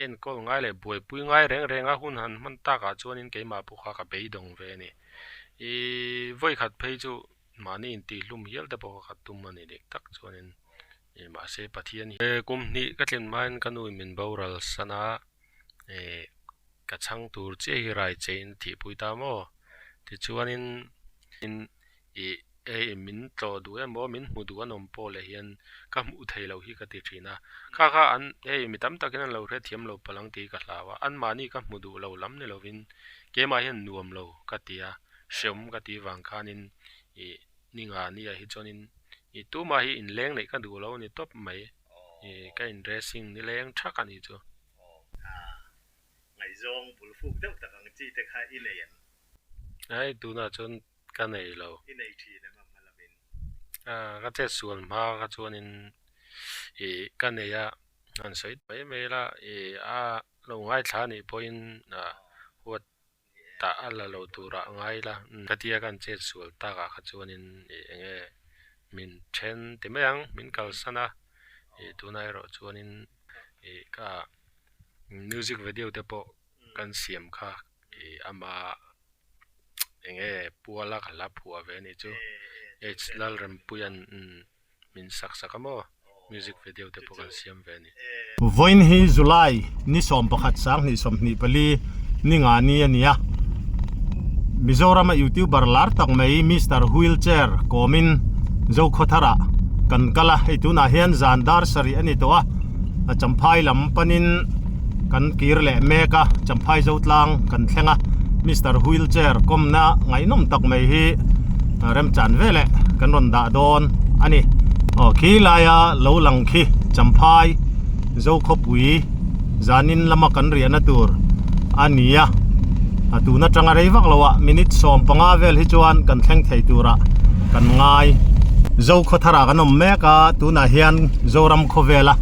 en kol ngai le buai pui ngai reng a hun han man ta ka chuan in keima pu kha ka bei dong ve ni voi khat phei chu mani Intihhlum hial te pawh khat tum ani dik tak chuan in ma se pathian kum ni ka tlen man kanui min boral sana ka chang tur che hi rai chein thi pui ta mo ti chuan in min tlo du emo min hmu du anom po le hian ka hmu thei lo hi ka ti thina kha an mi tam takin an lo hre thiam lo palang ti ka hlawa an mani ka hmu du lo lam ne lovin kema hian nuam lo ka tia shem ka ti wang khanin ninga ni a hi chonin tu ma hi in leng nei ka du lo ni top mai ka in dressing ni leng thak ani chu ngày zong bul fu deuh tak ang chi te kha i nei an ai tu na chon ka nei lo i nei thi na ma malamin ka che suan ma ka chuanin ka nei a an soi mai me la a lo ngai thla ni point na huat ta ala lo tura ngai la ka tia kan che sual ta ka kha chuanin enge min then ti meang min kal sana tu nai ro chuanin ka music video te po kan siam kha ama enge puala khala phua ve ni chu lal ram puyan min sak mo music video te po kan siam ve ni Vawiin hi July ni som pakhat sang ni som ni pali ni nga ni ania Mizoram YouTuber lar tak mai Mr. Wheelchair komin zo khothara kan kala heituna hian zandar sari ani to a champhai lam panin kan kir le meka champhai zo tlang kan thlenga Mr. Wheelchair kawmna ngaihnawm tak mai hi rem chan vele kan ron da don ani khi laya lo lang khi champhai zo khopui zanin lama kan riana tur ania atuna tanga reivak lawa minute som panga vel hi chuan kan thleng thei tura kan ngai zo khothara kanom meka tuna hian zoram khovela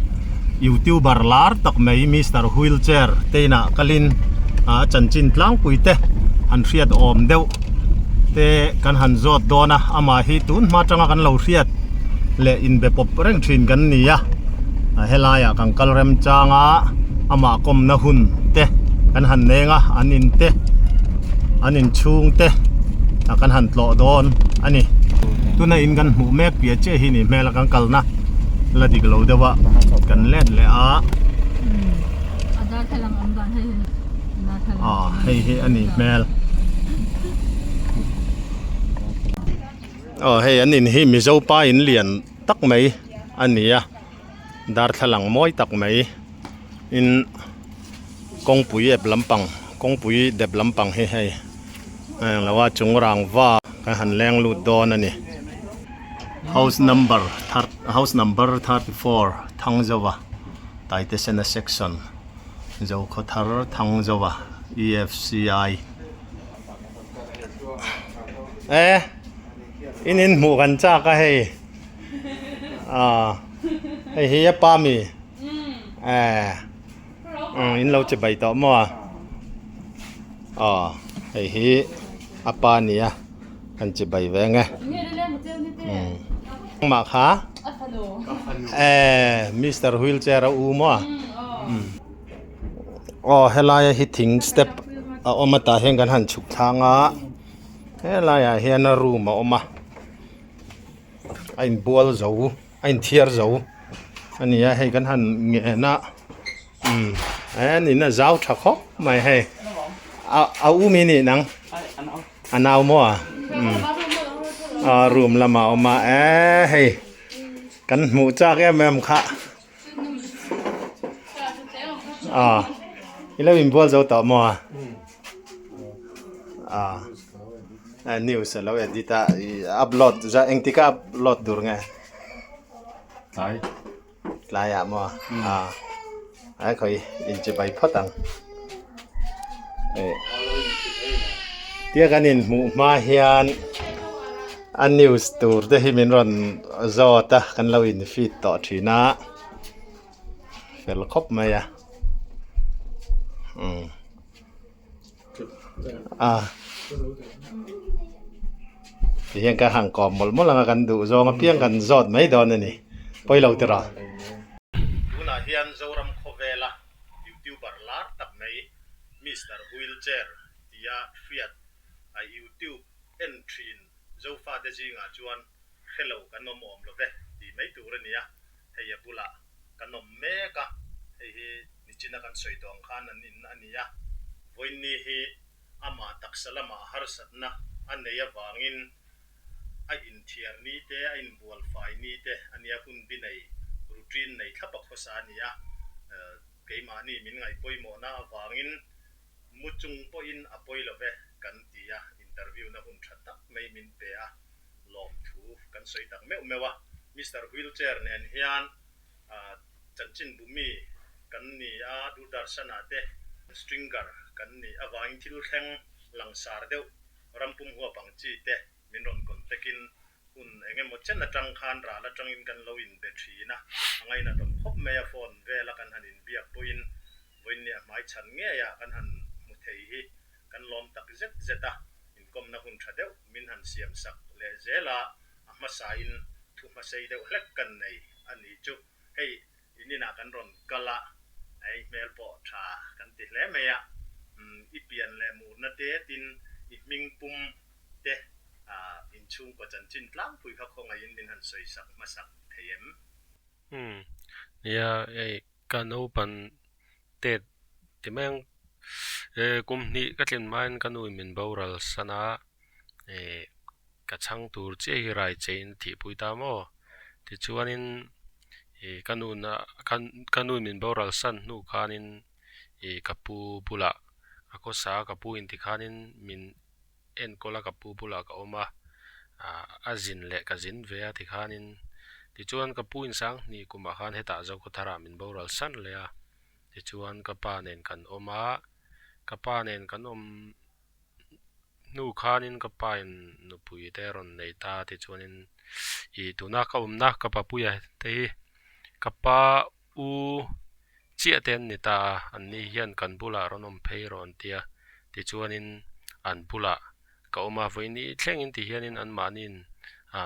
YouTuber lar tak mai Mr. Wheelchair teina kalin chanchin tlang puite an hriat om deuh te kan han zot dona ama hi tun ma tanga kan lo hriat le in be pop reng thin kan nia helaya kan kalrem changa ama kawmna hun te kan han nenga anin te anin chung te kan han tlo don ani tuna in kan hmu mek pia che hi ni mela kan kalna la dik lo dewa kan let le a ada thalang am dan hei na thalang hei ani mel hei anin hi mizo pa in lian tak mai ania dar thalang moi tak mai in kongpui ep lampang kongpui dep lampang hei lawa chungrang wa kan han leng lut don ani house number 34 thangzawa taite sena section zo khothar thangzawa EFCI inin mu kan cha ka hei hei hi pa mi in lo che bai to mo hei hi apa ni a kan che bai ve nge ma kha Mr. Wheelchair u mo helaya hi thing step omata heng kan han chuk thanga helaya hian a room oma ain bol zo ain thiar zo ania hei kan han nge na ni na zau thakho mai hei a u mi ni nang anaw mo room lama oma hei kan hmu chak em kha ilawin bol zo to mo news lo edita upload za engtika upload dur nge lai ya mo ai khoi in che bai photang tia kanin mu ma hian an news tur te himin ron zota kan lo in feed to thina fel khop maya hian ka hang kom mol molanga kan du zonga piang kan zot mai don ani poi lo tira tuna hian zoram khovela YouTuber Mr. Wheelchair tia fiat a YouTube entrin zo fa te jinga chuan hello kanom om lo ve ti mai tur ania heya bula kanom meka he ni china kan soitong khan anin ania voini hi ama taksalama harsatna aneya wangin a in thiar ni te a in bual fai ni te ania hun binai routine nei thapa khosa ania keima ni min ngai poimo na wangin muchung po in apoi love kan tia interview na hun thatak mai min pe a lom thu kan soi tak me mewa Mr. Wheelchair nen hian chanchin bumi kan ni a du darsana te stringer kan ni awang thil thleng langsar deuh rampum huwa pangchi te minron kontekin hun engemaw chen atang khan ra la tangin kan loin battery na angai na tom khop me a phone vela kan hanin biak poin voin ya mai chan nge ya kan han muthei hi kan lom tak zeta inkawmna hun thadeu min han siam sak le zela ahma sain thu ma sei deuh hlek kan nei ani chu hei inina kan ron kala ai mel po tha kan ti hle me ya ipian le mu na te tin iming pum te in chung ko chanchin tlang pui kha khonga in min han soi sak masak theyem ya kan open te timeng kumni katlin main kanu min boral sana ka chang tur che hi rai chain thi pui ta mo ti chuanin kanu min boral san nu khanin kapu bula ako sa kapu in ti khanin min en kola kapu bula ka oma azin le ka zin ve a ti khanin ti chuan kapu in sang ni kuma khan heta zo ko thara min boral san le a ti chuan ka pa nen kan oma ka pa nen kan om nu khanin ka pa in nu pui te ron nei ta ti chuanin tuna kawmna ka pa puya te ka pa u chia ten ni ta an ni hian kan bula ron om phei ron tia ti chuanin an bula ka oma voini thlengin ti hianin an manin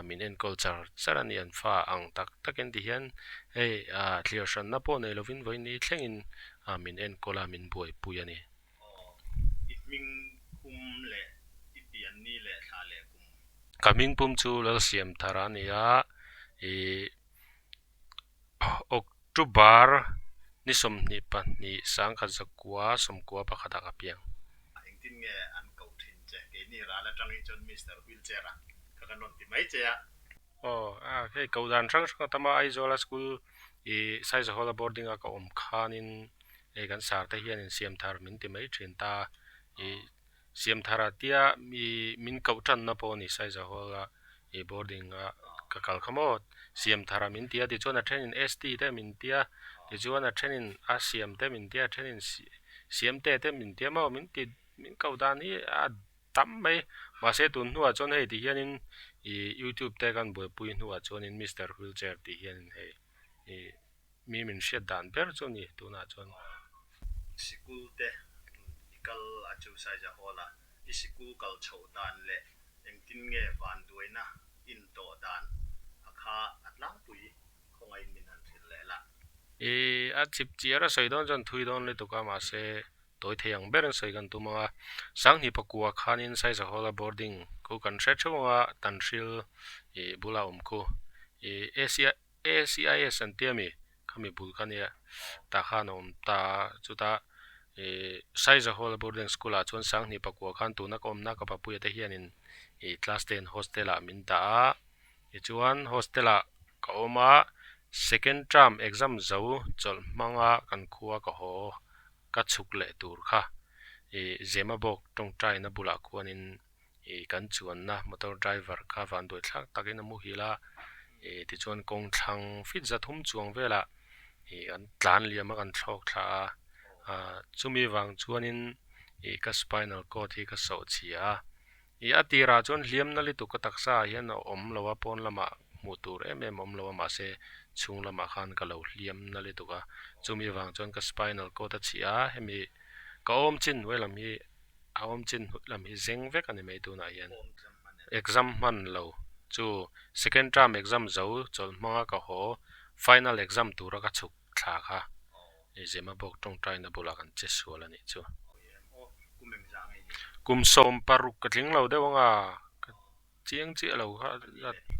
min en culture charani an fa ang tak takin ti hian clear shan na po nei lovin voini thlengin min en kola min buai pui ani iming kum le ipian ni le tha le kum kaming pum chu lal siam tharania October ni somni pa ni sangkha zakwa somkwa pakhata ka piang engtin nge an kau thin che ke ni ra la tangin chon Mr. Wheelchair a ka kanon ti mai che a ke kaudan sang tama aizola school size hola boarding ka khanin kan sar ta hian in siam thar min ti mai thin ta siam thara tia min kautan na po ni size hola boarding ka kal khamot siam thara min tia ti chona train in ST te min tia ti chuan train in siam te min tia train in siam te min tia ma min ti min kaudan hi tam mai ma se tun nuwa chon hei ti hianin YouTube te kan boi pui nuwa chonin Mr. Wheelchair ti hianin hei mi min shet dan ber choni tuna chon school te ikal achu sai ja hola school kal chho dan le engtin nge vanduaina in to dan akha atlang pui khongai min an thil le la a chip chiara soidon jon thuidon le tuka ma se toy theyang beren soigan tuma sang ni pakua khanin sai za hola boarding ko kan hre chunga tanril bula ko ACIS an tiami kami bul kania ta khanom ta chuta sai za hola boarding school a chon sang ni pakua khan tu na komna ka papuya te hianin class 10 hostela min ta chuan hostela ka oma second term exam zo chol manga kan khuwa ka ho ka chuk le tur kha zema bawk .j na bula khuanin kan chuan na motor driver kha vanduaina takin amu hila ti chuan kong thlang fit za thum chuang vela an tlan liama kan thlok thla chumi wang chuanin ka spinal cord hi ka so chia atira chuan hliam na li tu ka taksa hian om lowa pon lama mutur om lowa ma se chung lama khan ka lo hliam na li tu ka chumi wang chuan ka spinal cord a chia hemi ka om chin welam hi awam chin lam hi zeng vek ani mei tu na hian exam man lo chu second term exam zo chol manga ka ho final exam tura ka chuk thla kha zema bawk .j na bula kan che sual ani chu mem zang ai kum som paruk ka tling lo de wanga chiang chi lo kha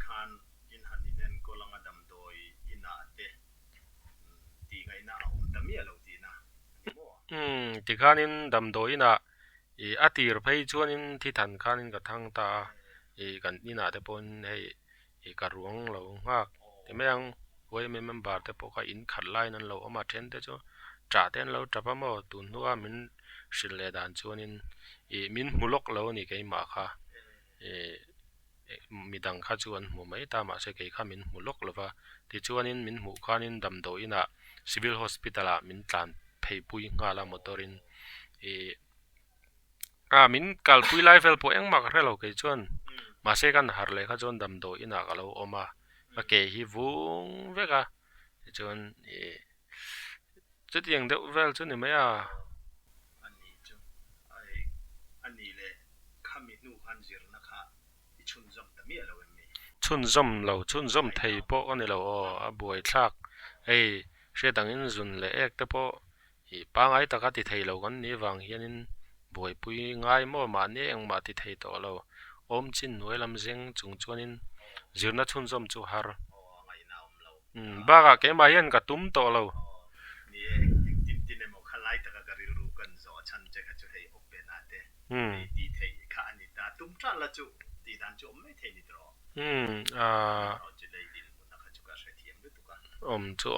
khan in han in en ko langa dam doi ina te ti ngai na tami lo ti na mo ti khanin dam doina atir phei chuanin thi than khanin ka thang ta kan ina te pon hei ka ruang lo ngak ti meng hoi me member te po ka in khat lai nan lo ama then te chu tra ten lo trapa mo tun nuwa min shil le dan chuanin min mulok lo ni ke ma kha midang kha chuan mu mai ta ma se ke kha min mulok lova ti chuanin min mu khanin dam doina civil hospital a min tlan phei pui ngala motorin min kalpui lai fel po eng mak relo ke chuan ma se kan har le kha chuan dam doina ka lo oma ka ke hi vung veka chuan chutiang deuh vel chu ni mai a ani chu ai ani le khami nu han zir na kha i chun zam tami lo mi chun zom thei po ani lo a buai thlak ei she dangin zun le ek te po pa ngai taka ti thei lo kan ni wang hianin buai pui ngai mo ma ne eng ma ti thei to lo om chin noi lam zeng chung chuanin zirna chun zom chu har ngaihnawm lo baga ke ma hian ka tum to lo ni tin tin mo khalai taka karil ru kan zo chan che kha chu hei open ate ti thei kha ani ta tum tra la chu ti dan chu mai thei ni tro chu dei din na kha chu ka se thiam du tu ka chu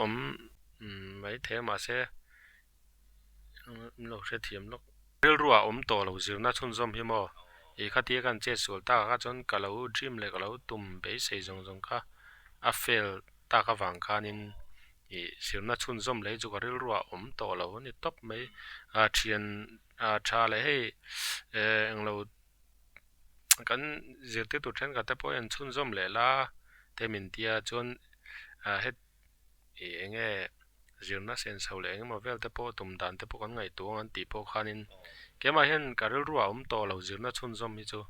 mai the ma se lo se thiam lo ril ruwa to lo zirna chun zom hi mo kha ti kan che sul ta ka chon ka lo dream le ka lo tum be se jong jong kha a fail ta ka wang khanin zirna chun zom le chu ka ril ruwa to lo ni top mai thian tha le hei eng lo kan zirte tu then ka te po en chun zom le la te min tia chon het enge zirna sen so le enge mo vel te po tum dan te po kan ngai tu an ti po khanin ke ma hen karil ruwa to lo zirna chun zom hi chu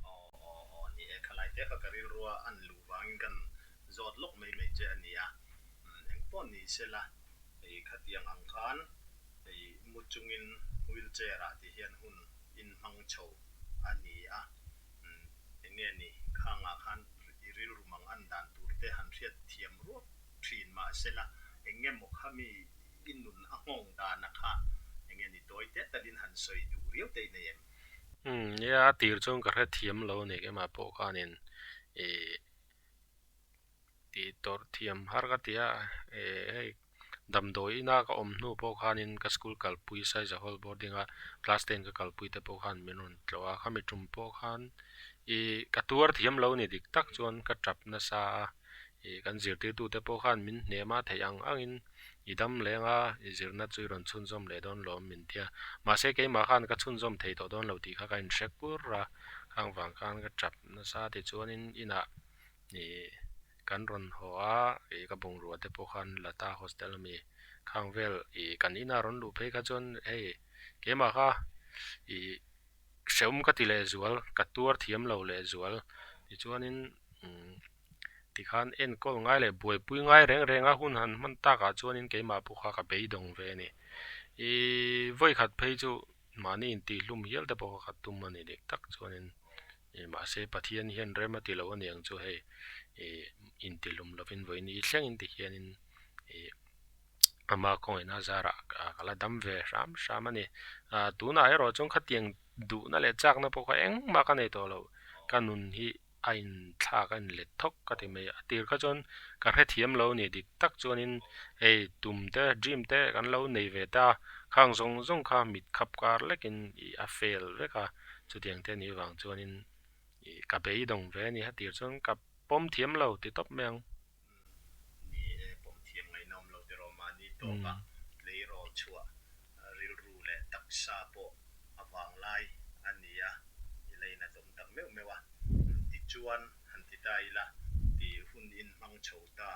ni khalai te kha karil ruwa an lu wang kan zot lok mai mai che ani a eng pon ni sela ei khatiang ang khan ei muchungin wheelchair a ti hian hun in mang chho ani a enge ni khanga khan iril rumang an dan turte han riat thiam ro thin ma sela enge mo khami inun angong da na kha enge ni toite tadin han soi du riau te nei em ya tir chung ka thiam lo ne ke ma po khanin ti tor thiam har ka tia hei dam doina ka om nu po khanin ka school kalpui sai za hol boarding a class 10 ka kalpui te po khan minun tlowa khami tum po khan ka tur thiam lo ni dik tak chuan ka trap na sa kan zirti tu te po khan min nema theyang angin idam lenga zirna chui ron chun zom le don lo min tia ma se ke ma khan ka chun zom thei to don lo ti kha kan shekur ra khang wang khan ka trap na sa ti chuanin ina kan ron hoa ka bung ruwa te po khan lata hostel mi khang vel kan ina ron lu phe ka chon hei ke ma kha seum ka ti le zual ka tur thiam lo le zual ti chuanin ti khan en kol ngai le buai pui ngai reng a hun han man ta ka chuanin ke ma pu kha ka be dong ve ni voi khat phei chu mani intihhlum hial te po kha tum ani dik tak chuanin ma se pathian hian rema ti lo ani ang chu hei intihhlum lovin voin I thleng in ti hianin ama kong ina zara kala dam ve ram ani tuna ero chung khatiang du na le chak na po kha eng ma ka nei to lo kanun hi ain thla kan le thok ka ti mai atir kha chon ka re thiam lo ni dik tak chuanin ei tum te dream te kan lo nei ve ta khang zong kha mit khap kar lekin a fail ve ka chutiang te ni wang chuanin ka be dong ve ni hatir chon ka pom thiam lo ti top meng ni pom thiam ngaihnawm lo te ro ma ni to ka lei ro chua ril ru le taksa po awang lai ania I leina tom tak meu mewa ti chuan han ti tai la ti hun in mang chho ta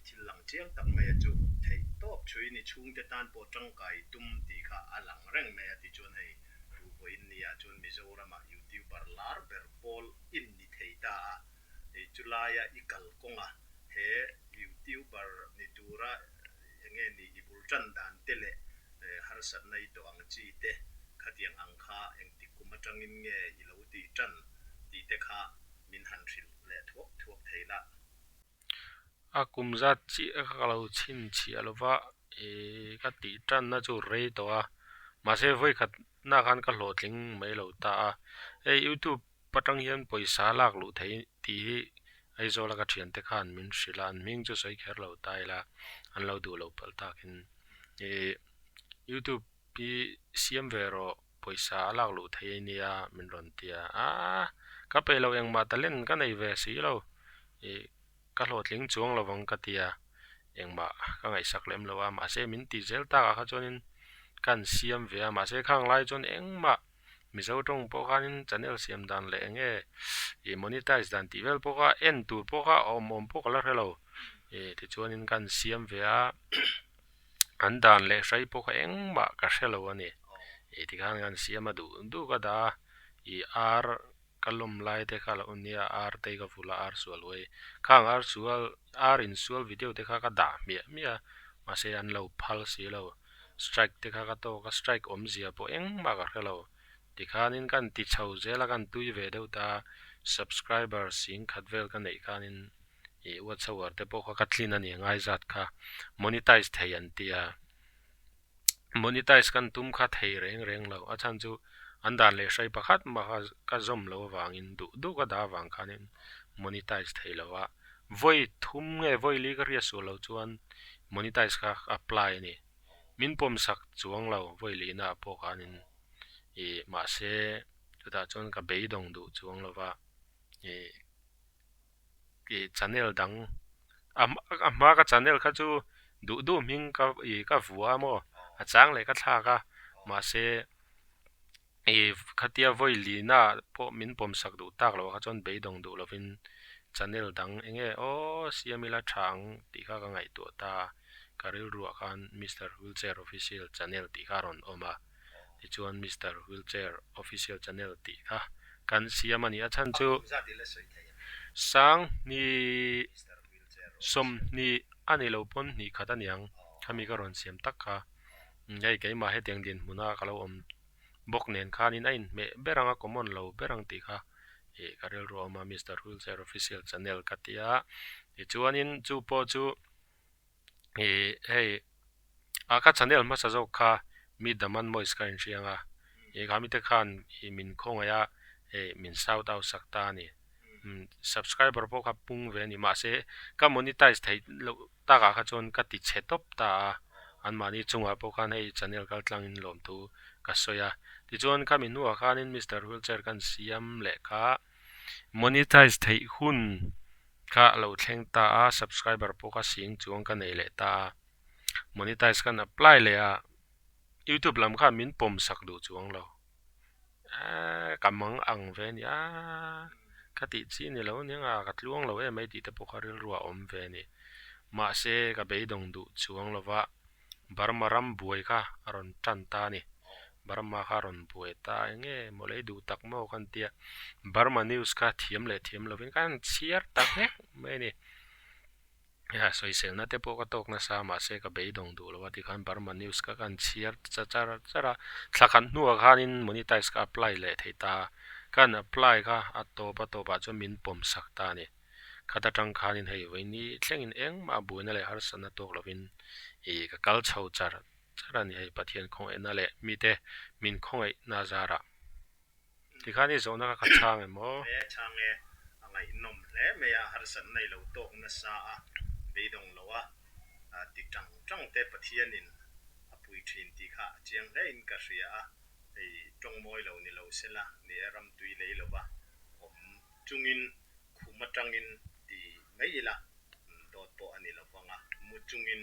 thil lang chiang tak mai chu thei top chui ni chung te tan po tang kai tum ti kha alang reng mai ti chuan hei ru voin nia chuan Mizoram a youtuber lar ber pol in ni thei ta chulaya ikal konga he youtuber ni tura enge ni ibul chan dan tele Harsatna to ang chi te khát tiếng ang kha anh ti kuma trangin nghe ilau ti trần ti te kha min han thil le thuốc thei la akum za chi kalau chin chi alova ka ti tran na chu rei to a ma se voi khat na khan ka hlotling mai lo ta a YouTube patang hian poisa lak lu thei ti ai zola ka thian te khan min shrilan ming chu soi kher lo tai la an lo du lo pal takin YouTube pi siam vero poisa lak lu thei nia min ron tia ka pe lo yang ma talen ka nei ve si lo ka hlotling chuang lawang ka tia engma ka ngai sak lem lawa ma se min ti zel ta ka chonin kan siam ve ma se khang lai chon engma Mizoram po kanin channel siam dan le nge monetize dan ti vel po ka en tur po ka om po kala hello ti chonin kan siam ve a an dan le sai po ka engma ka hello ani ti kan siam du ka da ar kalum lai te khala unia ar te ka fula ar sual we khang ar sual ar in sual video te kha ka da mia ma se an lo phal si lo strike te kha ka to ka strike om zia po eng ma ka hello ti khanin kan ti chho zela kan tui ve deu ta subscriber sing khatvel kan nei khanin whatsoever te po ka thlin ani ngai zat kha monetize thei an tia monetize kan tum kha thei reng lo achan chu andan le sai pakhat ma ka zom lo wangin du ka da wang khanin monetize thei lawa voi thum nge voi li ka ria su lo chuan monetize kha apply ni min pom sak chuang lo voi li na po khanin ma se ta chon ka beidong du chuang lawa channel dang ama ka channel kha chu du ming ka vuwa mo achang le ka thla ka ma se khatia voi li na po min pom sak du tak lo ka chon beidong du lovin channel dang enge siamila thang ti kha ka ngai to ta karil ruwa khan Mr. Wheelchair official channel ti kha ron oma ti chuan Mr. Wheelchair official channel ti kha kan siamani achan chu sang ni som ni ani lo pon ni khataniang khami ka ron siam tak kha ngai ke ma he teng din muna kalo om bok nen khanin ain me beranga common lo berang ti kha karel ro ma Mr. Wheelchair official channel katia chuanin chu po chu ka channel ma sa zo kha mi daman mo screen rianga kami te khan min khongaya min shout out sakta ni subscriber po ka pung ve ni ma se ka monetize thei ta ka chon ka ti chetop ta an mani chunga po khan hei channel kal tlang in lom tu ka soya ti chuan kami nuwa khanin Mr. Wheelchair kan siam le kha monetize thei hun ka lo thleng ta subscriber po ka sing chuang ka nei le ta monetize kan apply le YouTube lam kha min pom sak du chuang lo kamang ang ve ni ka ti chi ni lo ni ka tluang lo mai ti te po kharil ruwa om ve ni ma se ka beidong du chuang lova barmaram buai kha aron tan ta ni Burma haron buai ta nge molei du tak mo kan tia Burma news ka thiam lovin kan chiar tak he mai ni soi sel na te po ka tok na sa ma se ka beidong du lo ti khan Burma news ka kan chiar chara thlakhan nuwa khanin monetize ka apply le theita kan apply ka to pa cho min pom sakta ni khata tang khanin hei weini thlengin eng ma buina le Harsatna tok lovin ka kal chho chara ni hei pathian khong ena le mi te min khongai na zara ti khani zona ka chang emo change ngaihnawm le me Harsatna nei lo tok na sa beidong lowa ti tang te pathianin apui thin ti kha chiang le in ka hria tong moi lo ni lo sela ni ram tui le lowa om chungin khumatangin ti meila dot po ani lawanga mu chungin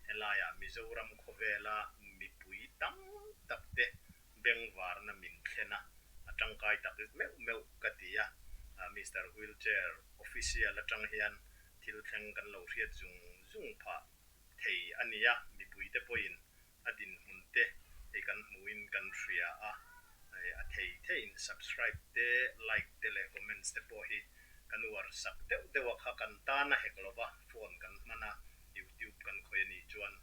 helaya Mizoram khovela mi pui tang takte bengwar na min thlena atangkai tak meu katia Mr. Wheelchair official atang hian thil thleng kan lo hriat zung pha thei ania mi pui te poin adin hunte kan muin kan hria a thei in subscribe te like te le comments te po hi kan war sak de wa kha kan ta na heklova phone kan mana YouTube kan khoi ni chuan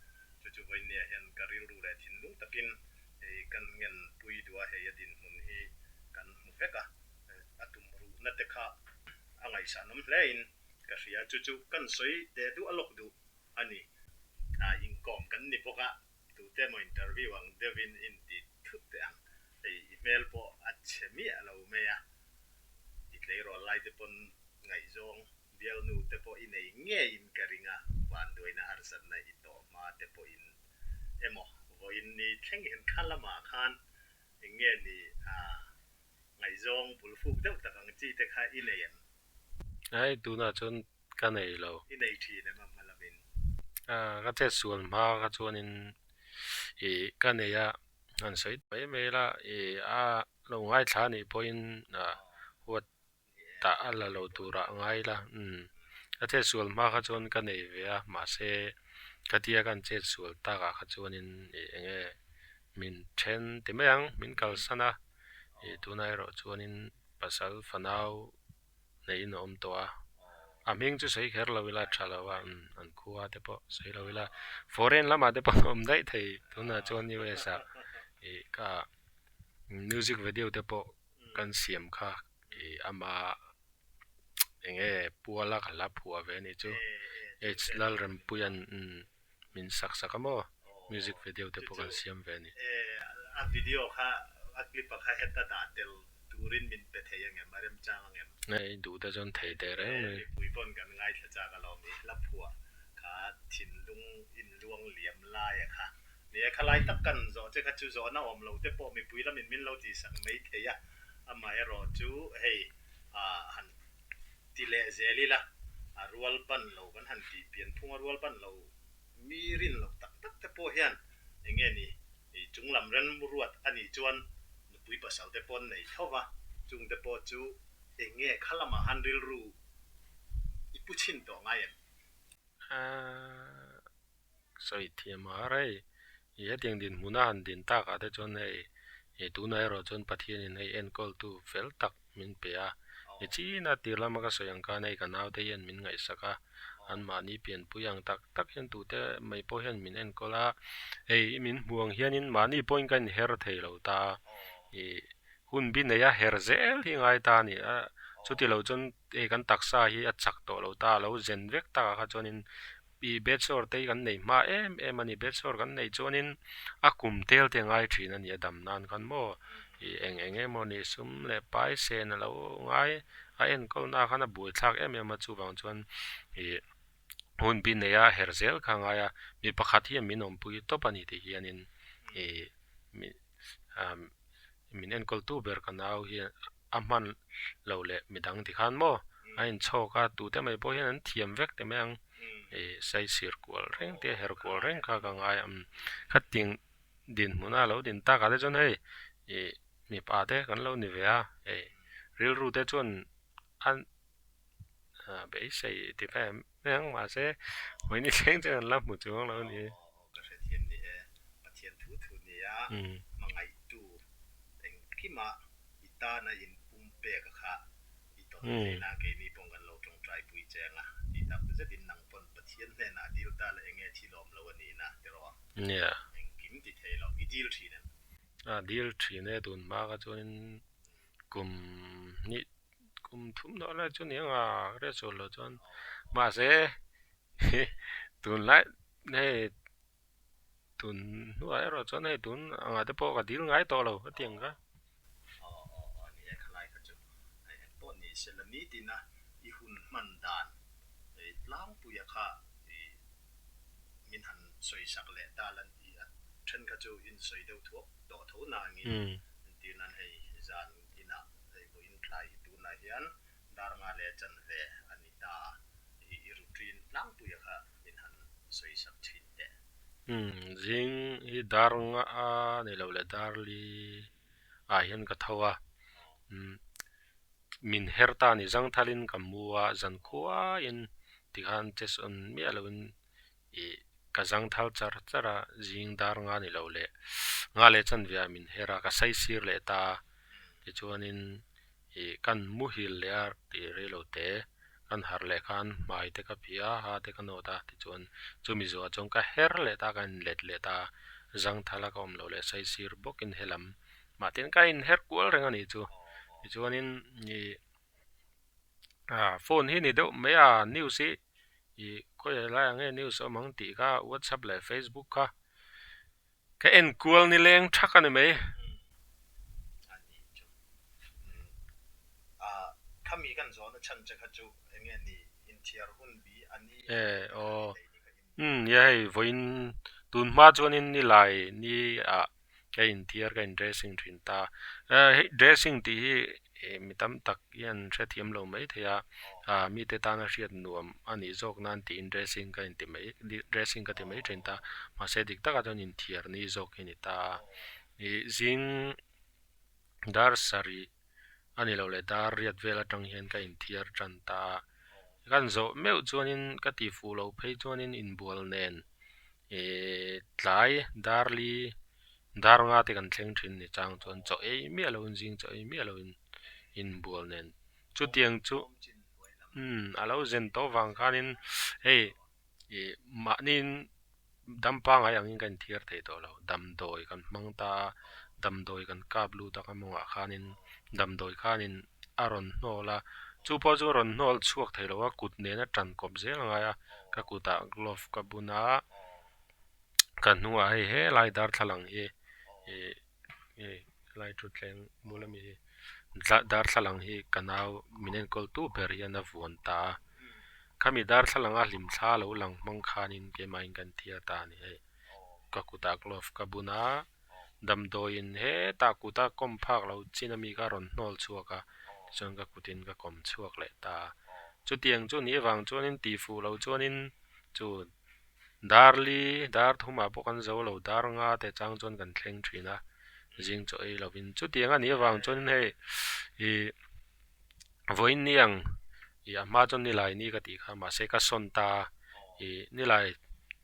chu voi ne hian karil ru le thin lung takin kan ngen pui duwa veka atum ru na te kha angai sa nom hlein ka hria chu kan soi te du alok du ani inkom kan ni poka tu te mo interview ang devin in ti thut te ang ei email po achemi alo me ya itlei ro lai te pon ngai zong bial nu te po in ei nge in karinga vanduaina Harsatna ito ma te po in emo Vawiin ni thleng hen khalama khan nge ni ngai zong bulfuk deuh takang chi te kha in ei ai tu na chon ka nei lo in ei thi na ma malamin ka te sual ma ka chuanin ka nei a an sei me la lo ngai thla ni point huat ta ala lo tura ngai la ka te sual ma ka chuan ka nei ve a ma se ka tia kan che sual ta ka chuanin enge min then ti meang min kal sana tu nai ro chuanin pasal fanau nei nom to ming chu sei kher lo wila thala wa an khuwa te po sei lo wila foreign lama te po om dai thei tu na chuan ni we sa ka music video te po kan siam kha ama enge puala kala phua ve ni chu lal ram puyan min sak mo music video te po kan siam ve ni a video kha a clip kha heta da tel turin min pe theyang em marem chang em nei du ta chon thei te re pui pon kan ngai thla cha ka lo mi la phua kha thin lung in luang liam la ya kha ne kha lai tak kan zo che kha chu zo na om lo te po mi pui la min lo ti sang mei theya ama ya ro chu hei han ti le zeli la rual pan lo kan han ti pian phung rual pan lo mi rin lo tak te po hian enge ni chung lam ran ruat ani chuan pui pasal te pon nei thowa chung te po chu enge khalama handil ru ipuchin to ngai soi thiam a rai ye tiang din muna han din ta ka te chon ei tu nai ro chon pathian in ei enkol tu fel tak min pe a chi na tirlama ka soyang ka nei ka naw te yen min ngai saka an ma ni pian puyang tak hian tu te mai po hian min enkola ei min huang hianin ma ni point kan her thei lo ta hun bin ya her zel hi ngai ta ni chuti lo chon kan taksa hi a chak to lo ta lo zen vek ta kha chonin betsor te kan nei ma em ani betsor kan nei chonin a kum tel te ngai thin ani dam nan kan mo enge mo ni sum le pai sen lo ngai a en kol na khana bui thak em ma chu wang chuan hun bin ya her zel kha ngai mi pakhat hi min om pui to pani te hianin min en kol tu ber kanau hi aman lo le midang ti khan mo ain choka tu te mai po hian thiam vek te meang sai circle reng te her kol reng kha ka ngai khating din muna lo din ta ka le chon hei mi pa te kan lo ni ve a real ru te chon an be sei ti phem meang ma se moi ni cheng chen lam mu chuang lo ni ka se thian ni pathian thu ni ya mangai tu kima ita na in pumpe ka kha ito na ke ni pong kan lo tong try pui chenga ita ze din nang pon pathian le na dil ta le enge thilom lo ni na te ro yeah kim ti thelo i dil thi na dil thi ne tun ma ka chuan kum ni kum thum no la chuan yang re so lo chuan ma se tun lai ne tun nuai ro chuan ne tun anga te po ka dil ngai to lo tiang ka ni khalai ka chu ai po ni selani tina I hun man dan lang pu ya kha min han soi sak le dalan I then ka chu in soi deuh thuak do tho na ngi ti nan hei zan ina hei bo in thlai tu na hian dar nga le chan ve anita I routine lang pu ya kha min han soi sak thin te jing I dar nga ne lo le dar li hian ka thawa min herta ni jang thalin kamua zan khuwa in tikhan ches on mi alawin ka jang thal chara jing dar nga ni lo le nga le chan via min hera ka sai sir le ta ti chuanin kan mu hil le ar ti re lo te kan har le khan mai te ka pia ha te kan ota ti chuan chu mi zo chong ka her le ta kan let le ta jang thala kom lo le sai sir bokin helam matin ka in her kwal reng ani chu chuanin ni phone hi ni deuh mai news hi ko la nge news amang ti ka WhatsApp le Facebook ka cái en kual ni leng thak ani mai ani chu a khami kan zo na chan cha kha chu enge ni Intihhlum bi ani ya hei Vawiin tun ma chuanin ni lai ni cái interior cái dressing thin ta dressing ti hi mi tam tak yan thre thiam lo mai thea mi te ta na hriat nuam ani zok nan ti dressing ka ti mai dressing ka ti mai thin ta ma se dik taka chon in thiar ni zok hi ni ta zing dar sari ani lo le dar riat vela tang hian ka in thiar tran ta kan zo meu chuanin ka ti fu lo phei chuanin in bual nen tlai darli dar nga te kan thleng thin ni chang chuan cho ei mi alo jing cho ei mi alo in bual nen chu tiang chu alo zen to wang khanin hei ma nin dampa ngai angin kan thiar thei to lo dam doi kan mang ta dam doi kan kap lu ta ka monga khanin dam doi khanin aron nola chu po chu ron nol chuak thei lo wa kut ne na tran kop zel nga ya ka kuta glove ka buna kan nuwa hei he lai dar thalang hi lai tru thleng mulami dar thalang hi kanau minen kol tu ber hian a vuan ta kami dar thalang a hlim thla lo lang mang khanin ke mai kan thia ta ni hei ka kuta glove ka buna dam doin he ta kuta kom phak lo chinami ka ron nol chuaka chuan ka kutin ka kom chuak le ta chu tiang chu ni wang chuanin ti fu lo chuanin chu darli dar thuma po kan zo lo dar nga te chang chuan kan thleng thina jing cho ei lovin chu tianga ni wang chuanin hei Vawiin niang ma chon ni lai ni ka ti kha ma se ka son ta ni lai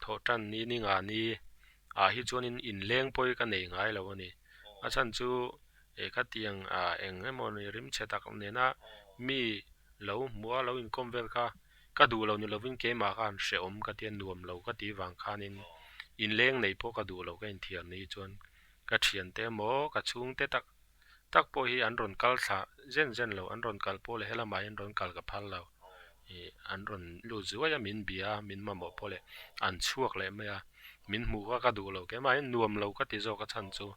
tho tan ni nga ni hi chuanin in leng poi ka nei ngai lo ani a chan chu ka tiang eng emon rim chetak ne na mi lo mua lo in kom vel kha ka du lo ni lovin ke ma khan she om ka tian nuam lo ka ti wang khanin in leng nei po ka du lo ka in thiar ni chuan ka thian te mo ka chung te tak po hi an ron kal tha zen lo an ron kal po le hela mai an ron kal ka phal lo an ron lu zuwa ya min bia min ma mo po le an chuak le me min mu ka du lo ke mai nuam lo ka ti zo ka chan chu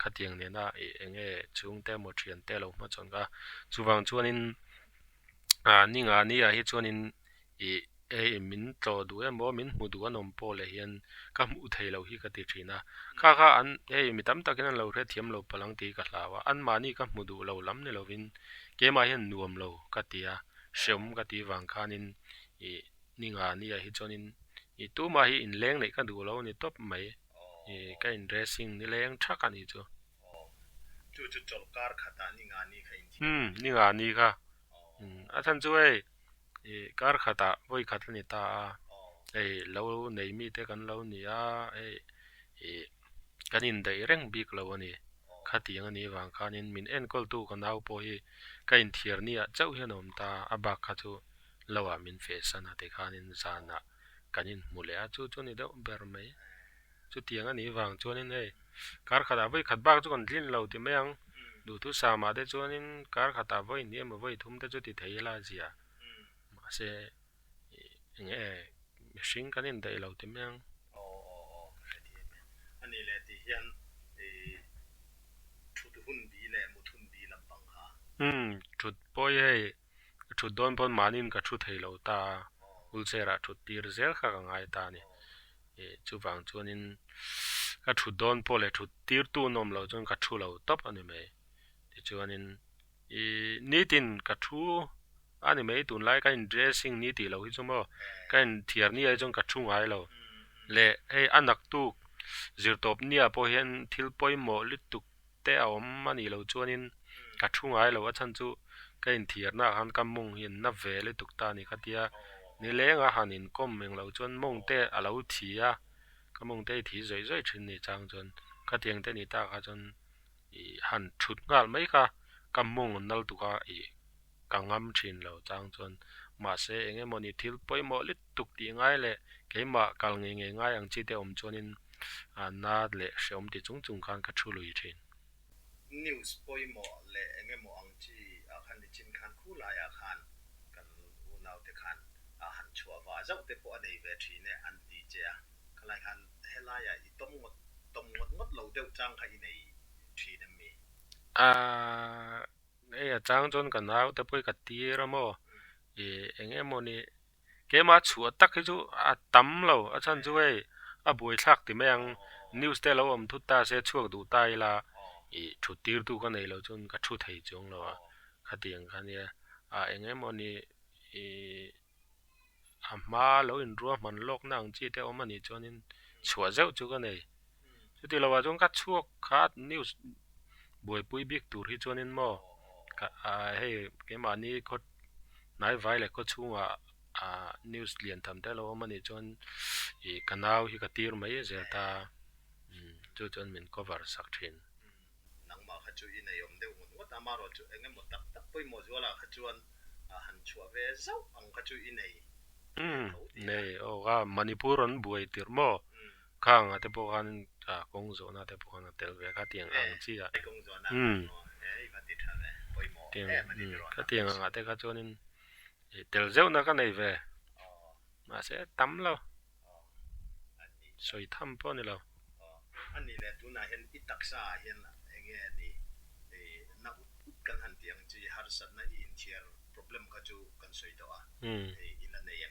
kha tiang ne na enge chung te mo thian te lo ma chon ka chuwang chuanin ni nga ni hi chuanin min tlo du mo min mu du anom po le hian ka mu thei lo hi ka ti thina kha an mi tam takin lo hre thiam lo palang ti ka hlawa an mani ka mu du lo lam ni lovin ke ma hian nuam lo ka tia shem ka ti wang khanin ni nga ni hi chuanin tu ma hi in leng nei ka du lo ni top mai ka in dressing ni leng thak ani chu chu chol kar khata ni nga ni kha ni nga ni ka a than chu ei kar khata voi khat ni ta lo nei mi te kan lo ni kan in dei reng bik lo ani kha tiang ani wang khanin min en kol tu kan au po hi ka in thiar ni chau hianom ta abak kha chu lawa min fe sana te khanin zana kanin mule a chu chu ni do ber mai chu tiang ani wang chuanin kar khata voi khat bak chu kan hlin lo ti mayang du tu sa ma de chuanin kar khata voi ni ma voi thum te chu ti thei la zia ma se nge machine kan in dei lo ti mayang ani le ti hian thut hun bi le mu thun bi lampang ha thut poi thut don pon manin ka thu thei lo ta ulsera thut tir zel kha ka ngai ta ni chu wang chuanin ka thut don po le thut tir tu nom lo chon ka thu lo top ani mai ti chuanin ni tin ka thu ani mai tun lai ka in dressing ni ti lo hi chumo ka in thiar ni ai chon ka thu ngai lo le anak tu zirtop nia po hian thil poi mo lituk te a om ani lo chuanin ka thu ngai lo a chan chu ka in thiar na han kam mung hin na ve lituk ta ni khatia ni lenga hanin kom meng lo chuan mong te a lo thia ka mong te thi zoi zoi thin ni chang chuan ka tiang te ni ta kha chuan han thut ngal mai ka kam mong nal tu ka ka ngam thin lo chang chuan ma se enge moni thil poi mo lituk ti ngai le keima kal nge ngai ang chi te om chuanin na le shom ti chung chung khan ka thu lui thin news poi mo le enge mo ang chi khan ni chin khan khu la ya khan kan u nau te khan han chua wa zau te po anei ve thi ne an ti che a khalai khan hela ya I tom ngot lo deu chang kha I nei thi na mi ấy chang chon kan nau te poi ka ti ra mo enge mo ni ke ma chuột tắc cái chú tắm lâu chan chú ấy buổi thắc thì mấy anh news te lâu thu ta sẽ chuột đủ tai là chú tiêu tu cái này lâu chun cái chú thấy chung lâu cái tiếng cái này anh em mình mà lâu in ruộng mình lok nang chỉ theo mình cho nên chuột dễ chú cái này chú thì lâu chung cái chuột cái news buổi buổi biết tu thì cho nên mà cái mà ni có nói vài là có chung news liền thầm thế lâu mình chọn canal hi cái tir mấy giờ ta cho chọn mình cover sắc trên nang ma kha chu I nei om deu ngot ama ro chu enge mo tak poi mo zo la kha chuan han chua ve zau ang kha chu I nei này ga Manipur on buổi tir mo khang ate po kan kong zo na te po kan tel ve ka tiang ang chi kong zo na ka ti tha ve poi mo ka tiang ang ate ka chonin tel zeu na ka nei ve mà sẽ tắm lâu soi thăm po ni lâu anh ni le tu na hen I taksa hen enge ni na kan han tiang chi Harsatna in chiar problem ka chu kan soi do in la nei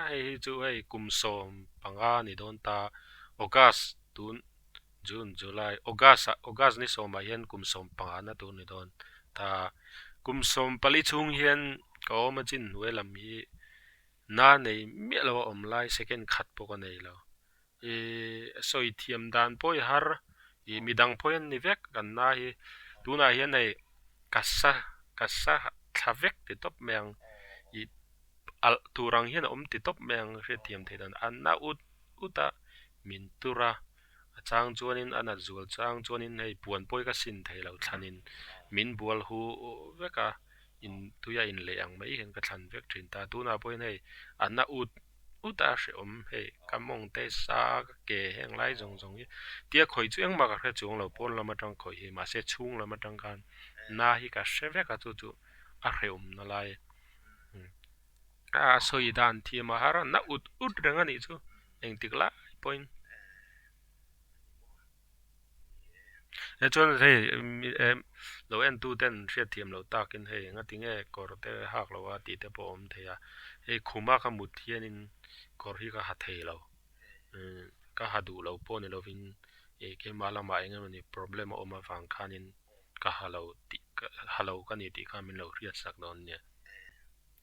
hei chu hei kum som panga ni don ta August tun June July August ni som hian kum som panga na tu ni don ta kum som pali chung hian ko ma chin welam hi na nei mi lo om lai second khat po ka nei lo soi thiam dan poi har midang poin ni vek kan na hi tuna hian nei kasa thavek ti top meng al turang hian om ti top meng re thiam thedan an na uta min tura chang chuanin ana zual chang chuanin hei puan poi ka sin thei lo thanin min bual hu veka in tuya in le ang mai hen ka than vek thin ta tuna poi nei anna uta she om hei kamong te sa ke heng lai jong hi tia khoi chu eng ma ka chung lo pon lama tang khoi hi ma se chung lama tang kan na hi ka she veka chu a reum na lai soi dan thi ma har na ut rang ani chu eng tikla point chon hei lo en tu ten hria thiam lo takin hei nga tinge kor te hak lo wa ti te po om theya hei khuma ka mut hianin kor hi ka ha thei lo ka ha du lo po ni lovin ke mala ma enga ni problem o ma wang khanin ka halo ka ni ti ka min lo hria sak don ne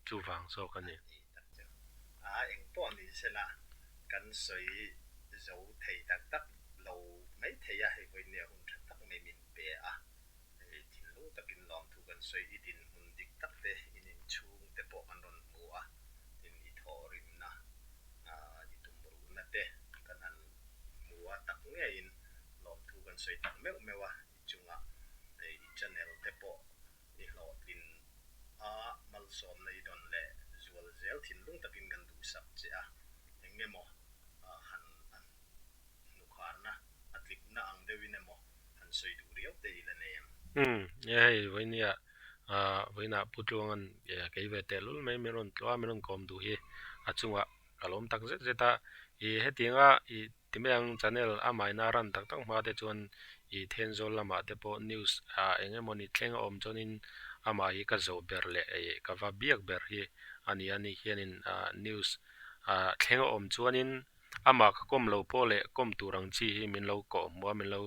chu wang so ka ni eng po ni se la kan soi zo thei tak lo mai theya hei koi ne hun tak me min pe tin lu takin lom thu kan soi I din hun dik tak te in chung te po kan ron mu in I thorim na I tumru na te kan han mu tak nge in lom thu kan soi tak mewa chunga I channel te po I lo tin mal som na I don le zual zel thin lung takin kan du sak che enge mo han nukharna atlik na ang dewin mo han soi du riau te I la nem hei voinia voina putluangan ke ve te lul mai meron twa meron kom du hi achunga kalom tak zeta hetinga timeng channel amai na ran tak ma te chuan thenzol lama te po news enge moni thleng om chonin ama hi ka zo ber le ka va biak ber hi ani hianin news thleng om chuanin ama ka kom lo po le kom turang chi hi min lo ko mo min lo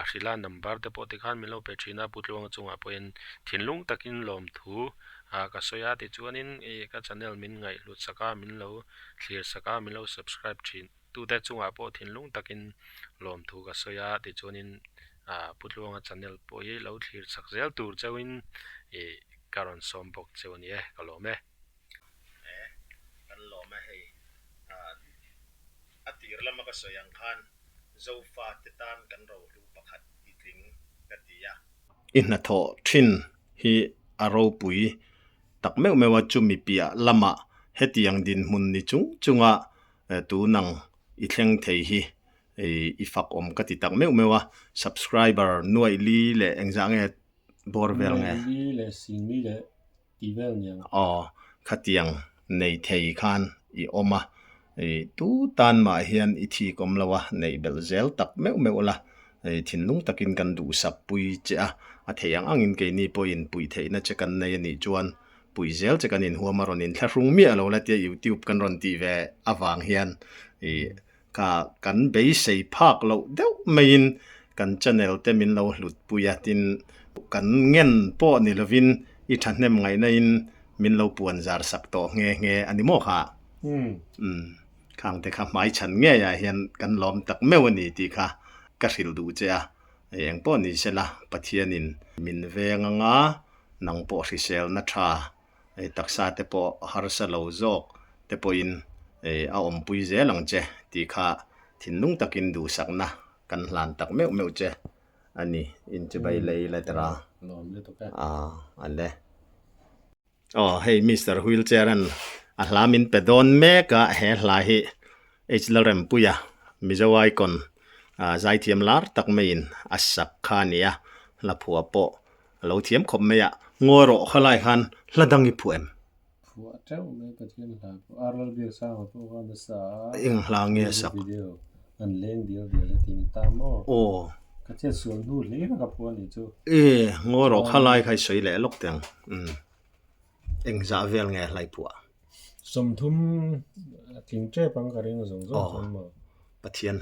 sila number te po te khan min lo pe thina putluang chunga poin thinlung takin lom thu ka soya ti chuanin ka channel min ngai lut saka min lo clear saka min lo subscribe thin tu te chunga po thinlung takin lom thu ka soya ti chuanin putluang channel po hi lo clear sak zel tur chawin karon som bawk.j ni kalome kan lo ma hei atir lama ka soyang khan zo fa titan kan ro lu pakhat itling katia in tho thin hi aro pui tak mewa chu mi pia lama hetiang din mun ni chunga tu nang I thleng thei hi i fak ka ti tak meu mewa subscriber nuai li le engza nge borvel nge li le sing li le tivel nyang khatiang nei thei khan i oma tu tan ma hian i thi kom lawa nei belzel tak meu la thinlung takin kan du sap pui che a theiang angin ke ni poin pui thei na che kan nei ni chuan pui zel che kan in huamaron in thlrung mi alo la te YouTube kan ron ti ve awang hian ka kan be sei phak lo deuh main kan channel te min lo hlut puya tin kan ngen po ni lovin i thahnem ngai na in min lo puan zar sak to nge ani mo kha khang te kha mai chan nge ya hian kan lom tak meu ni ti kha ka hril du che eng po ni sela pathianin min ve nga nang po hrisel na tha taksa te po harsa lo zok te po in a om pui zelang che ti kha thinlung takin du sakna kan hlan tak meu che ani in che bai lei la tra lom le to ka ale hey Mr. Wheelchair an a hlamin pedon me ka he hla hi hlrem puya mizawai kon zai thiam lar tak mein asak khania la phua po lo thiam khom me ya ngoro khalai khan hladang i phuem phua treu me pathian la aral bi sa ho to wa na sa ing hlange sak video an leng dia le tim ta mo ka che suan nu le ka phua ni chu ngoro khalai khai soi le lok teng eng za vel nge lai phua som thum thing tre pang ka ring zong zong mo pathian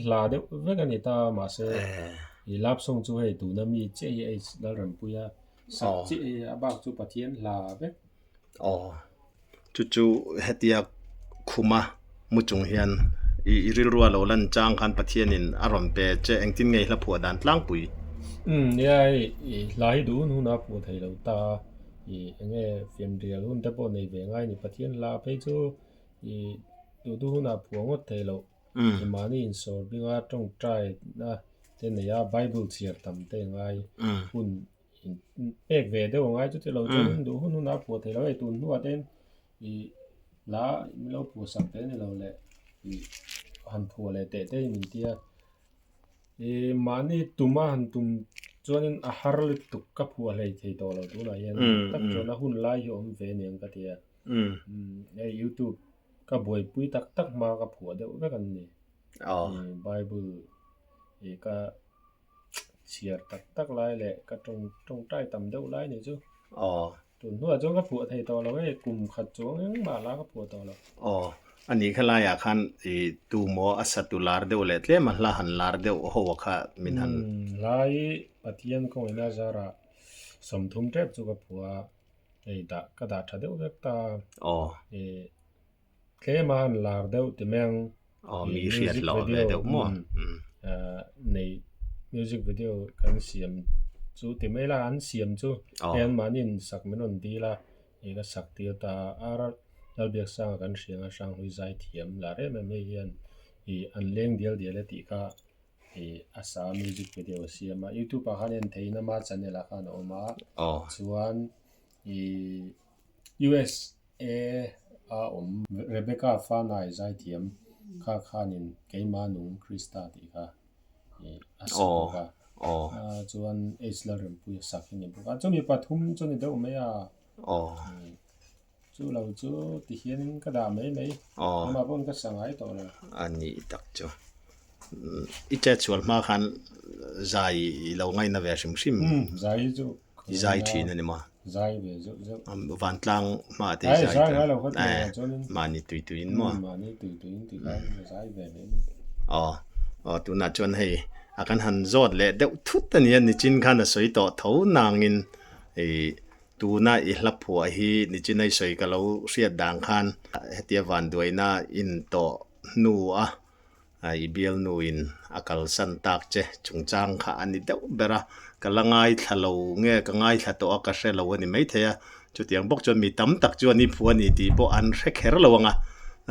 hla de ve ka ni ta ma se i lap song chu hei tu na mi che ai dal ram puya sa che abak chu pathian hla ve chu hetia khuma muchung hian i ril ruwa lo lan chang khan pathianin arom pe che engtin ngei hla phua dan tlang pui ya i lai du nu na pu thei lo ta i nge fem rial hun te po nei ve ngai ni pathian la pe chu i du na pu ngot thei lo i mani in so binga tong trai na te ne ya bible chiar tam te ngai hun ek ve de ngai chu te lo chen du hun na pu thei lo e tun nu aten i la mi lo pu sak te ni lo le i han phu le te min tia mani tuma han tum chuanin a harli tuk ka phua hlei thei to lo tu la yan tak chona hun lai hi om ve neng ka tia YouTube ka boi pui tak ma ka phua de ka kan ni Bible ka chiar tak lai le ka tong tai tam deuh lai ni chu tun hua chong ka phua thei to lo kum khat chong ma la ka phua to lo ani khala ya khan tu mo asatular de ole tle ma hla han lar de ho kha min han lai pathian ko ina zara somthum trep chu ka phua da ka da tha deuh vek ta ke man lar deuh ti meng mi riat lo ve deuh mo nei music video kan siam chu ti mai la an siam chu en manin sak menon di la ka sak ti ta ara albiak sang kan hrianga sang hui zai thiam la re me hian i an leng dial le ti ka asa music video siama YouTube a khan en theina ma channel a khan oma chuan USA a Rebecca Fanai zai thiam kha khanin keima nung Krista ti ka asa chuan Islam pu sakhin bu ka chumi pathum chuni deuh me a chu lo chu ti hian ka da mai ma bon ka sangai to la ani tak chu i che chual ma khan zai lo ngai na ve sim zai chu zai thin ani ma zai ve zo van tlang ma te zai ga lo khat ma ni tuin mo ma ni tuin ti ka zai ve me tu na chon hei akan han zot le deuh thut ani ni chin khan a soi to tho nangin tu na i hla phua hi ni chinai soi ka lo riat dang khan hetia vanduaina in to nu i bial nu in akal san tak che chungchang kha ani deuh bera kalangai thalo nge ka ngai thla to ka hrelo ani mai theya chutiang bok chon mi tam tak chu ani phu ani ti po an hre kher lawanga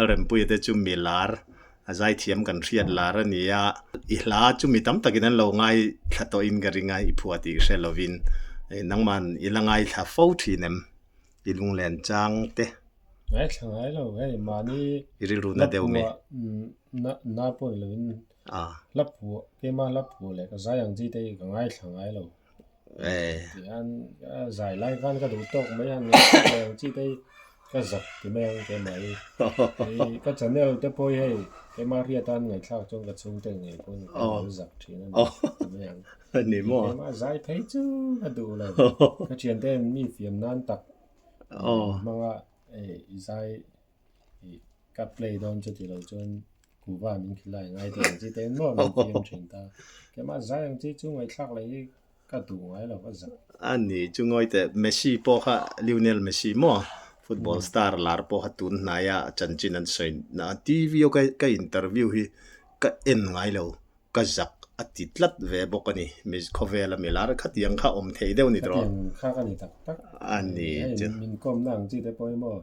rem pui te chu mi lar azai thiam kan riat lar ani ya i hla chu mi tam takin an lo ngai thla to in garinga i phu ati hrelovin nangman ilangai tha fo thinem ilung len chang te ngay thằng ấy rồi cái mà đi iriru na deu me na po lewin lap pu cái mà lap pu le cái giải yang gì đây cái ngay thằng ấy rồi thì anh giải lại cái đủ tốc mấy anh yang gì đây cái giật thì mấy anh cái máy cái channel cái bôi hay cái mà hria tan ngày sau trong cái trung tâm này cũng cái giật thì nó mấy anh ni mo cái mà giải thấy chứ cái đủ là cái chuyện đấy mi phim nan tập mà giải cái play down cho thì là chọn cú va mình khi lại ngay thì chỉ đến nó mình phim chuyện ta cái mà giải yang chỉ chung ngày khác lại cái đủ ngay là cái giật anh ni chung ngồi te Messi po ha Lionel Messi mo football star lar po hatun na ya chanchin an sein na TV o cái interview hi ka en ngai lo ka zak atitlat ve bokani mis khovela milar khatiang kha om thei deu ni tro kha ka ni tak tak ani min kom nang chi te poi mo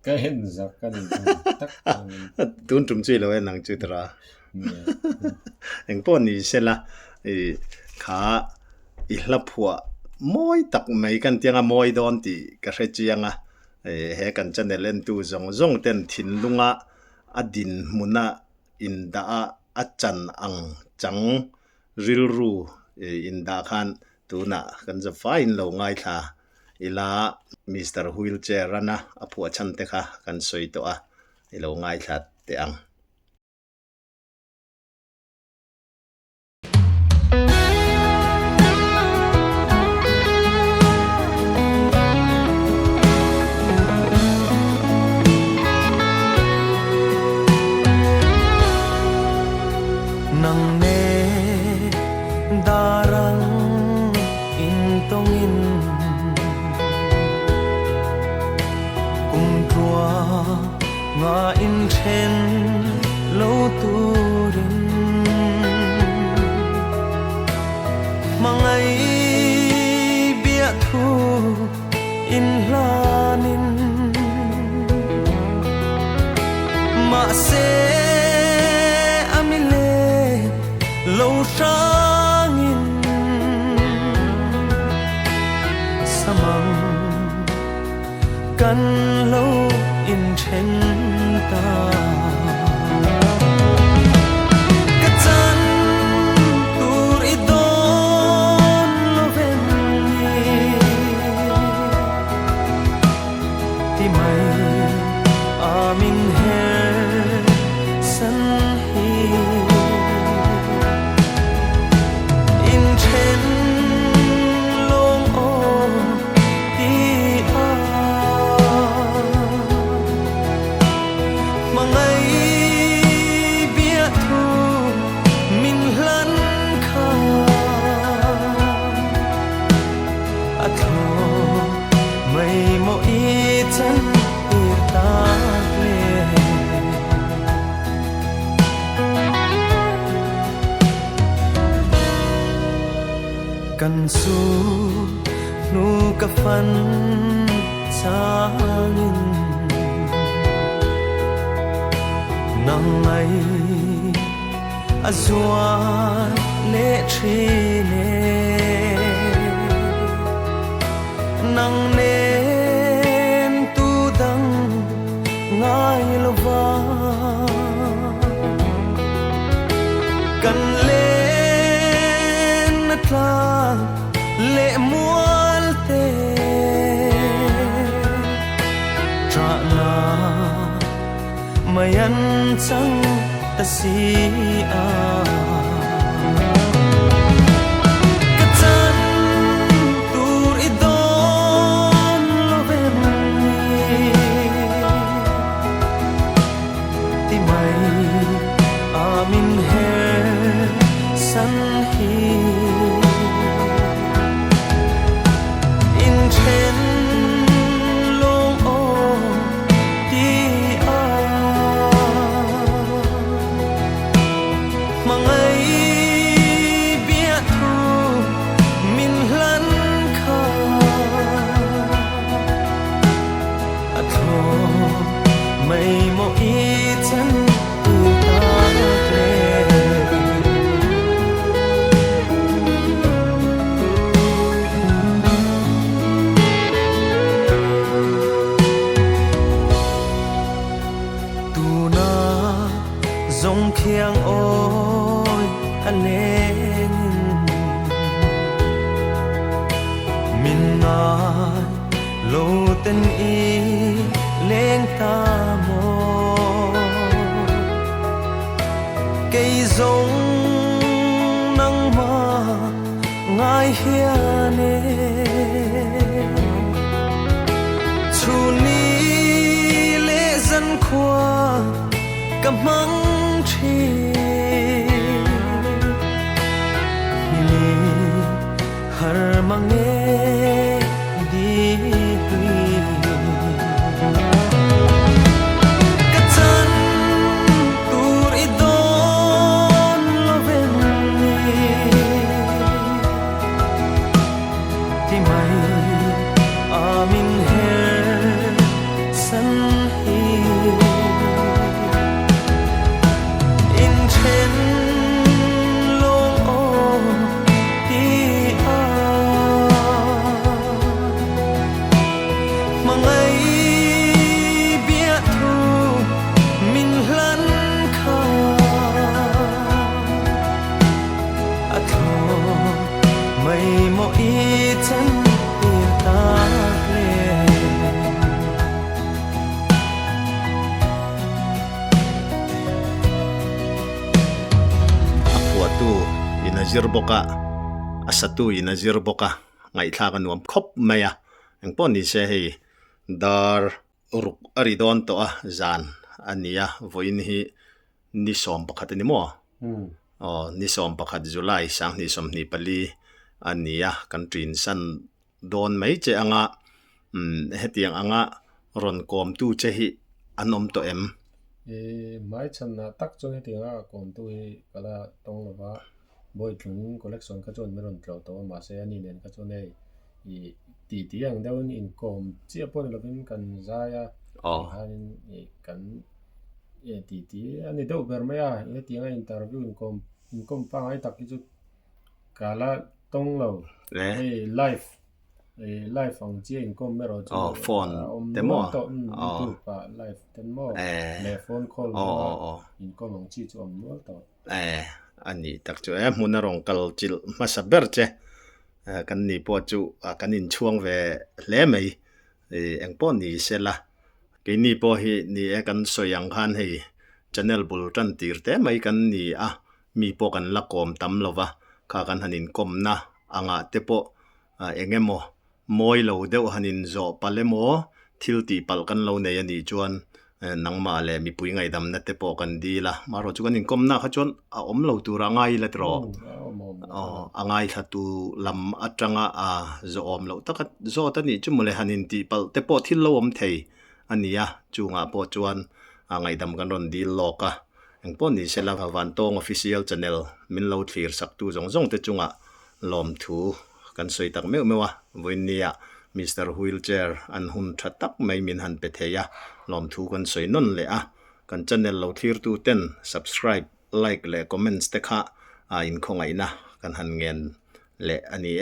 cái hen zak ka ni tak tun tum chi lo nang chu tra eng pon ni sela kha i hlapua moi tak mai kan tianga moi don ti ka hre chianga he kan channel tu zong ten thin lunga adin muna inda a chan ang chang rilru inda khan tuna kan za fine lo ngai tha ila Mr. Wheelchair rana apu chan te kha kan soi to a ilo ngai tha te ang nang ne darang intongin tua nga in then lo turin mangai bia thu in lanin ma se amile lo sangin samang kan lo in then ta ka chan tur I don lo ven ni ti mai amin her san hi in then long o ti mangai bia thu min hlan kha atho mai mo I chan ir ta le kan su nu ka fan sangin nang ai azwan le trine nang nen tu dang ngai lova kan len atla le mual te tra na mayan chang ta si a ka chan tur I don lo ven ni ti mai amin her san hi in then long o ti a mangai bia thu min hlan kha atho mai mo I chan tu ta le lai lo ten i leng ta mo cây giống nắng ma ngai hria ne chu ni le dân khoa kamang thi ni har mange di hui katan tur idon loven ni ti mai amin her san hi in chen long o ti a mangai bia thu min hlan kha a tho mai mo i chan ti ta le tu inazir boka asatu inazir boka ngaihthlak nuam khop maya engpon ni se hei dar ruk aridon to a zan ania voin hi ni som pakhat ni mo ni som pakhat July sang ni som ni pali ania country san don mai che anga hetiang anga ron kom tu che hi anom to em mai chan na tak chon he tinga kom tu hi kala tong lova boy thung collection ka chon meron tlo to ma se ani nen ka chon ei I ti ang dawn in kom chi apon lovin kan zaya han I kan ti ani do ber maya he tinga interview in kom pa ai tak chu kala tong lo live ang chia in kom mero chu phone demo pa live demo le phone call in kom ang chi chu om no to ani tak chu munarong kal chil masaber che kan ni po chu kan in chuang ve hle mai engpon ni sela ke ni po hi ni kan soyang khan hei channel bul tan tir te mai kan ni mi po kan la kom tam lova kha kan hanin komna anga te po engemo moi lo deuh hanin zo palemo thil ti pal kan lo nei ani chuan nangma le mi pui ngai dam na te po kan di la maro chu kan in komna kha chon a om lo tu ra ngai la tro angai thatu lam atanga zo om lo takat zo ta ni chu mole hanin ti pal te po thil lo om thei ania chunga po chuan ngai dam kan ron di loka engpon ni sela van tong official channel min lo thlir sak tu zong zong te chunga lom thu kan soi tak meu mewa voinia Mr. Wheelchair an hun thatak mai min han petheya lom thu kan soi non le kan channel lo thlir tu ten subscribe like le comments te kha in khawngaihthlak kan han ngen le ani